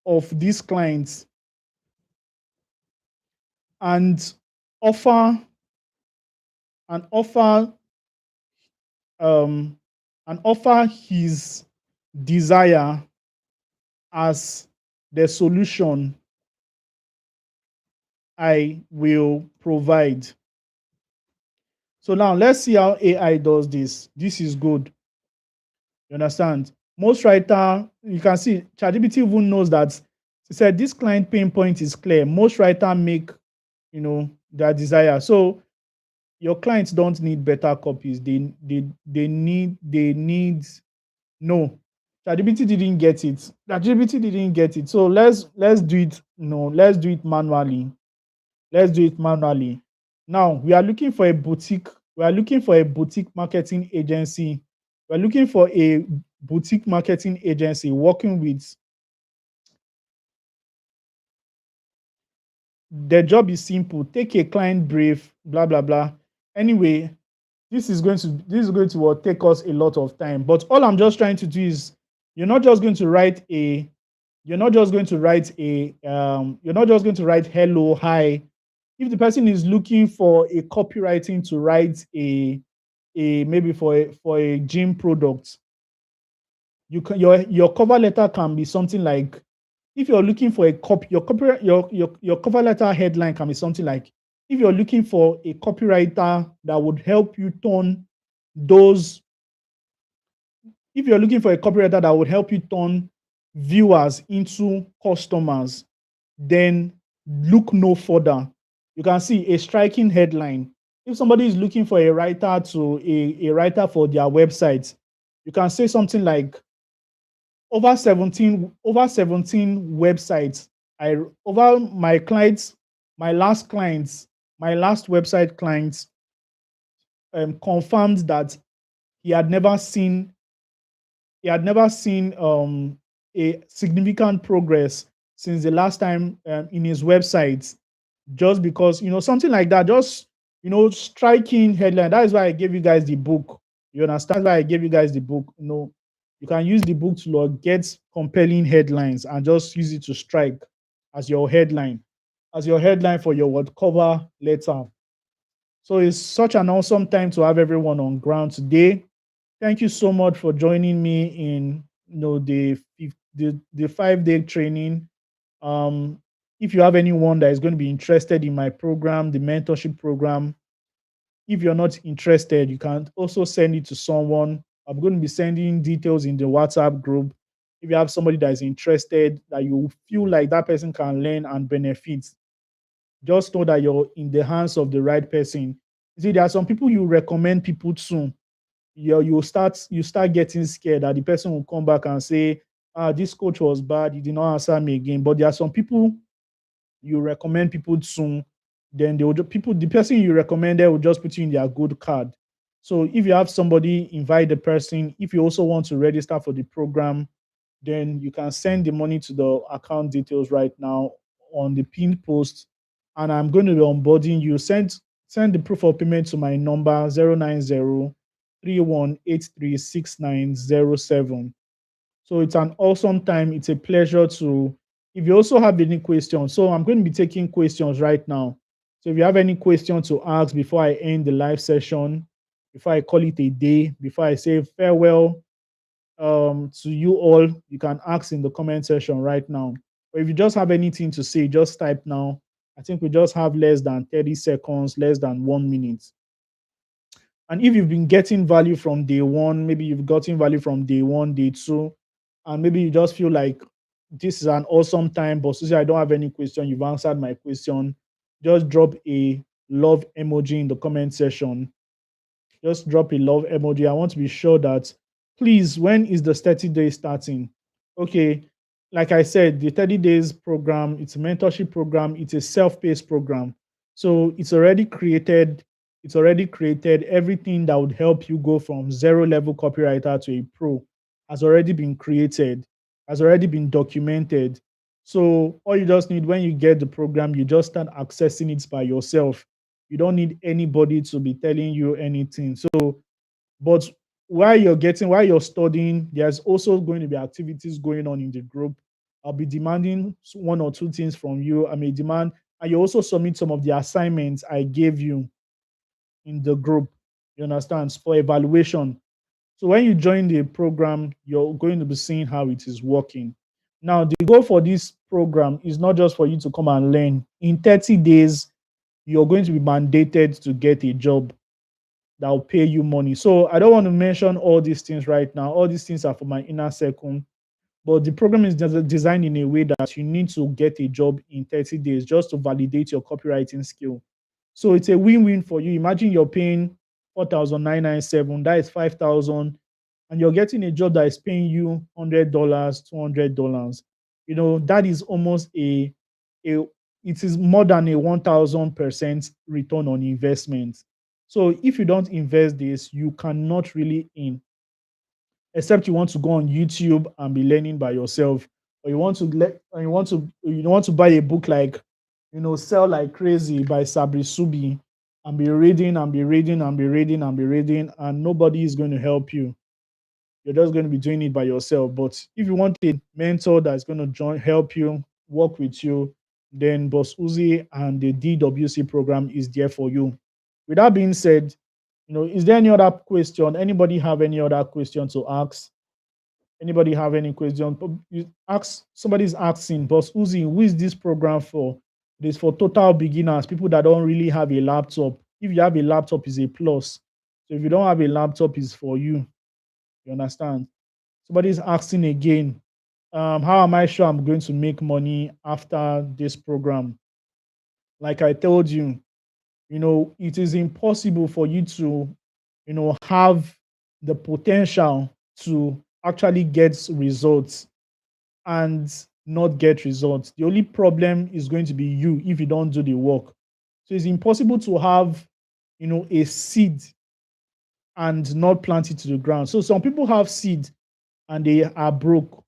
Speaker 1: of these clients and offer and offer um and offer his desire as the solution I will provide. So now let's see how AI does this. This is good. You understand? Most writer, you can see ChatGPT even knows that. He said this client pain point is clear. Most writer make their desire. So your clients don't need better copies. They need no. ChatGPT didn't get it. ChatGPT didn't get it. So let's do it. Let's do it manually. Let's do it manually. Now we are looking for a boutique. We are looking for a boutique marketing agency. We're looking for a boutique marketing agency working with. The job is simple. Take a client brief, blah blah blah. Anyway, this is going to take us a lot of time. But all I'm just trying to do is you're not just going to write a you're not just going to write a you're not just going to write hello, hi. If the person is looking for a copywriting to write a maybe for a gym product, your cover letter can be something like, if you're looking for a your cover letter headline can be something like, if you're looking for a copywriter that would help you turn those if you're looking for a copywriter that would help you turn viewers into customers, then look no further. You can see a striking headline. If somebody is looking for a writer for their website, you can say something like, over 17 websites. I over my clients, my last website clients confirmed that he had never seen a significant progress since the last time in his website, just because something like that, just striking headline. That is why I gave you guys the book. You understand? That's why I gave you guys the book. You can use the book to get compelling headlines and just use it to strike as your headline, for your word cover letter. So it's such an awesome time to have everyone on ground today. Thank you so much for joining me in the 5 day training. Um, if you have anyone that is going to be interested in my program, the mentorship program, if you're not interested, you can also send it to someone. I'm going to be sending details in the WhatsApp group. If you have somebody that is interested, that you feel like that person can learn and benefit, just know that you're in the hands of the right person. You see, there are some people you recommend people to. You start getting scared that the person will come back and say, this coach was bad, he did not answer me again. But there are some people you recommend people to, then the person you recommended will just put you in their good card. So if you have somebody, invite the person. If you also want to register for the program, then you can send the money to the account details right now on the pinned post. And I'm going to be onboarding you. Send the proof of payment to my number 090-3183-6907. So it's an awesome time. It's a pleasure to, if you also have any questions. So I'm going to be taking questions right now. So if you have any question to ask before I end the live session, before I call it a day, before I say farewell to you all, you can ask in the comment section right now. Or if you just have anything to say, just type now. I think we just have less than 30 seconds, less than 1 minute. And if you've been getting value from day one, maybe you've gotten value from day one, day two, and maybe you just feel like this is an awesome time, but Susie, I don't have any question. You've answered my question. Just drop a love emoji in the comment section. Just drop a love emoji. I want to be sure that, please, when is the 30 days starting? Okay, like I said, the 30 days program, it's a mentorship program, it's a self-paced program. So it's already created everything that would help you go from zero level copywriter to a pro has already been created, has already been documented. So all you just need when you get the program, you just start accessing it by yourself. You don't need anybody to be telling you anything. So, but while you're studying, there's also going to be activities going on in the group. I'll be demanding one or two things from you. I may demand, and you also submit some of the assignments I gave you in the group. You understand? For evaluation. So when you join the program, you're going to be seeing how it is working. Now, the goal for this program is not just for you to come and learn. In 30 days, you're going to be mandated to get a job that will pay you money. So I don't want to mention all these things right now. All these things are for my inner circle. But the program is designed in a way that you need to get a job in 30 days just to validate your copywriting skill. So it's a win-win for you. Imagine you're paying 4,997, that is 5,000, and you're getting a job that is paying you $100, $200. That is almost a it is more than a 1,000% return on investment. So if you don't invest this, you cannot really in, except you want to go on YouTube and be learning by yourself, or you want to buy a book like Sell Like Crazy by Sabri Subi and be reading and be reading and be reading and be reading, and nobody is going to help you. You're just going to be doing it by yourself. But if you want a mentor that's going to help you, work with you, then Boss Uzi and the DWC program is there for you. With that being said, is there any other question? Anybody have any other question to ask? Anybody have any question? Somebody's asking, Boss Uzi, who is this program for? It is for total beginners, people that don't really have a laptop. If you have a laptop, is a plus. So if you don't have a laptop, it's for you. You understand? Somebody's asking again, how am I sure I'm going to make money after this program? Like I told you, it is impossible for you to, have the potential to actually get results and not get results. The only problem is going to be you if you don't do the work. So it's impossible to have, a seed and not plant it to the ground. So some people have seed and they are broke.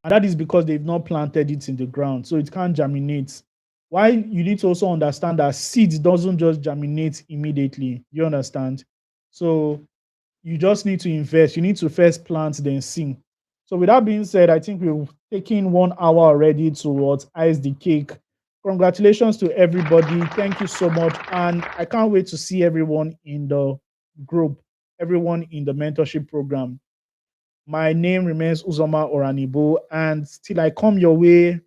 Speaker 1: And that is because they've not planted it in the ground. So it can't germinate. Why you need to also understand that seeds doesn't just germinate immediately. You understand? So you just need to invest. You need to first plant, then see. So with that being said, I think we've taken 1 hour already towards ice the cake. Congratulations to everybody. Thank you so much. And I can't wait to see everyone in the group, everyone in the mentorship program. My name remains Uzoma Oranibo. And till I come your way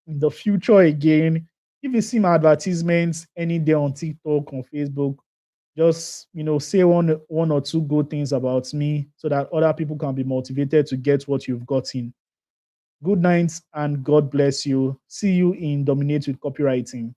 Speaker 1: in the future again, if you see my advertisements any day on TikTok, on Facebook, just say one or two good things about me so that other people can be motivated to get what you've gotten. Good night and God bless you. See you in Dominate with Copywriting.